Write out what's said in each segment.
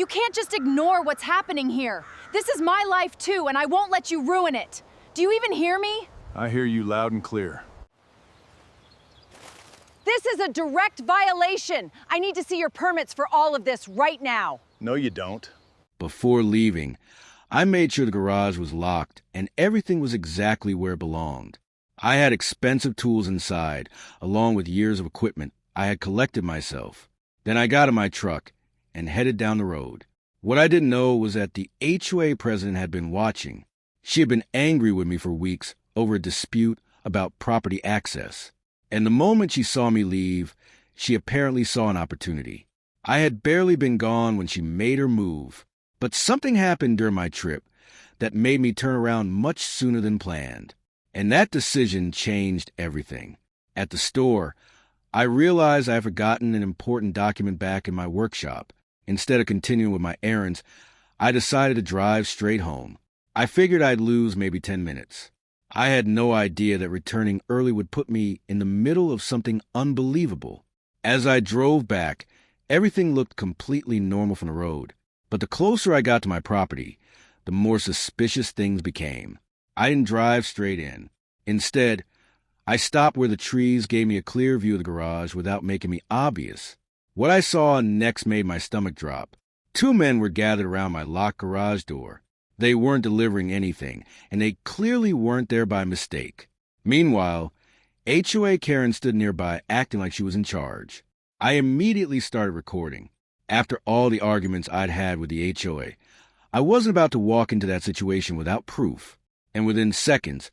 can't just ignore what's happening here. This is my life too, and I won't let you ruin it. Do you even hear me? I hear you loud and clear. This is a direct violation. I need to see your permits for all of this right now. No, you don't. Before leaving, I made sure the garage was locked and everything was exactly where it belonged. I had expensive tools inside, along with years of equipment I had collected myself. Then I got in my truck and headed down the road. What I didn't know was that the HOA president had been watching. She had been angry with me for weeks over a dispute about property access. And the moment she saw me leave, she apparently saw an opportunity. I had barely been gone when she made her move. But something happened during my trip that made me turn around much sooner than planned. And that decision changed everything. At the store, I realized I had forgotten an important document back in my workshop. Instead of continuing with my errands, I decided to drive straight home. I figured I'd lose maybe 10 minutes. I had no idea that returning early would put me in the middle of something unbelievable. As I drove back, everything looked completely normal from the road. But the closer I got to my property, the more suspicious things became. I didn't drive straight in. Instead, I stopped where the trees gave me a clear view of the garage without making me obvious. What I saw next made my stomach drop. 2 men were gathered around my locked garage door. They weren't delivering anything, and they clearly weren't there by mistake. Meanwhile, HOA Karen stood nearby acting like she was in charge. I immediately started recording. After all the arguments I'd had with the HOA, I wasn't about to walk into that situation without proof. And within seconds,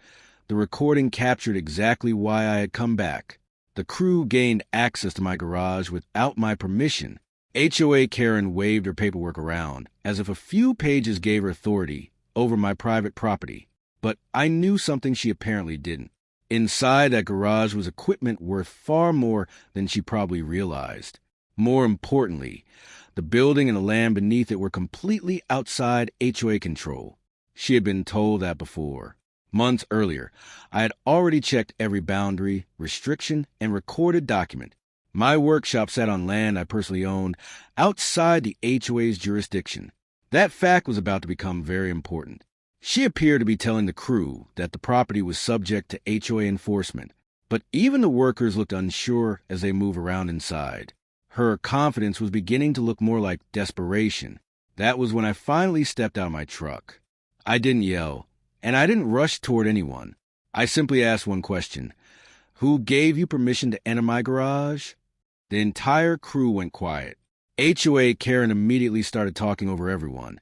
the recording captured exactly why I had come back. The crew gained access to my garage without my permission. HOA Karen waved her paperwork around, as if a few pages gave her authority over my private property. But I knew something she apparently didn't. Inside that garage was equipment worth far more than she probably realized. More importantly, the building and the land beneath it were completely outside HOA control. She had been told that before. Months earlier, I had already checked every boundary, restriction, and recorded document. My workshop sat on land I personally owned outside the HOA's jurisdiction. That fact was about to become very important. She appeared to be telling the crew that the property was subject to HOA enforcement, but even the workers looked unsure as they moved around inside. Her confidence was beginning to look more like desperation. That was when I finally stepped out of my truck. I didn't yell, and I didn't rush toward anyone. I simply asked one question. Who gave you permission to enter my garage? The entire crew went quiet. HOA Karen immediately started talking over everyone,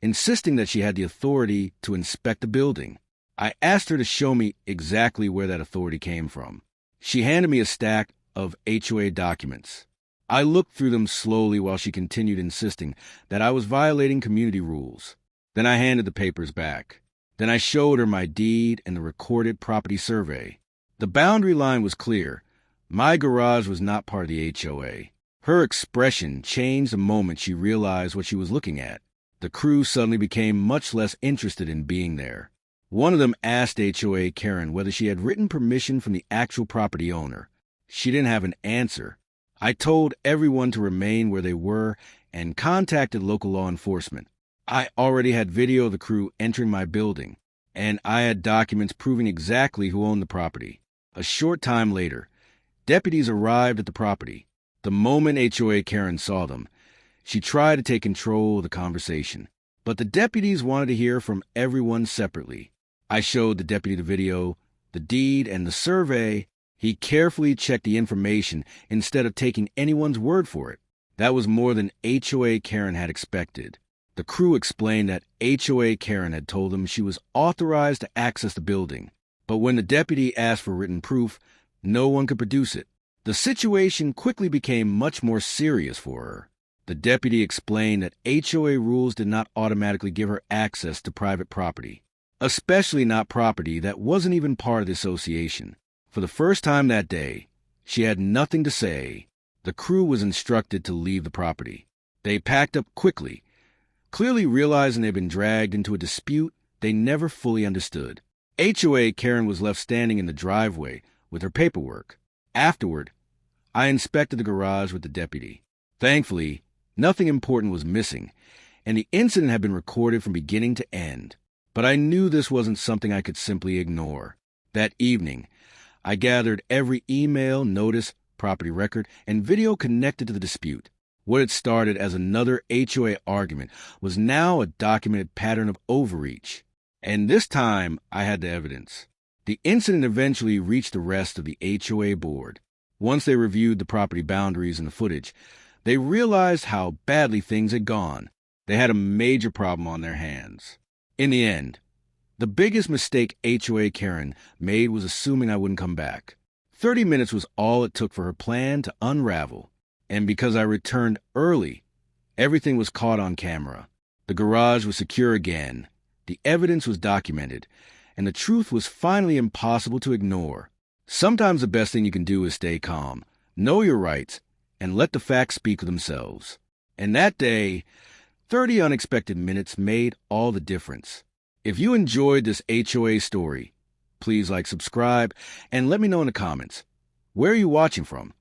insisting that she had the authority to inspect the building. I asked her to show me exactly where that authority came from. She handed me a stack of HOA documents. I looked through them slowly while she continued insisting that I was violating community rules. Then I handed the papers back. Then I showed her my deed and the recorded property survey. The boundary line was clear. My garage was not part of the HOA. Her expression changed the moment she realized what she was looking at. The crew suddenly became much less interested in being there. One of them asked HOA Karen whether she had written permission from the actual property owner. She didn't have an answer. I told everyone to remain where they were and contacted local law enforcement. I already had video of the crew entering my building, and I had documents proving exactly who owned the property. A short time later, deputies arrived at the property. The moment HOA Karen saw them, she tried to take control of the conversation. But the deputies wanted to hear from everyone separately. I showed the deputy the video, the deed, and the survey. He carefully checked the information instead of taking anyone's word for it. That was more than HOA Karen had expected. The crew explained that HOA Karen had told them she was authorized to access the building, but when the deputy asked for written proof, no one could produce it. The situation quickly became much more serious for her. The deputy explained that HOA rules did not automatically give her access to private property, especially not property that wasn't even part of the association. For the first time that day, she had nothing to say. The crew was instructed to leave the property. They packed up quickly, clearly realizing they'd been dragged into a dispute they never fully understood. HOA Karen was left standing in the driveway with her paperwork. Afterward, I inspected the garage with the deputy. Thankfully, Nothing important was missing, and the incident had been recorded from beginning to end. But I knew this wasn't something I could simply ignore. That evening, I gathered every email, notice, property record, and video connected to the dispute. What had started as another HOA argument was now a documented pattern of overreach. And this time, I had the evidence. The incident eventually reached the rest of the HOA board. Once they reviewed the property boundaries and the footage, they realized how badly things had gone. They had a major problem on their hands. In the end, the biggest mistake HOA Karen made was assuming I wouldn't come back. 30 minutes was all it took for her plan to unravel. And because I returned early, everything was caught on camera. The garage was secure again. The evidence was documented. And the truth was finally impossible to ignore. Sometimes the best thing you can do is stay calm, know your rights, and let the facts speak for themselves. And that day, 30 unexpected minutes made all the difference. If you enjoyed this HOA story, please subscribe, and let me know in the comments. Where are you watching from?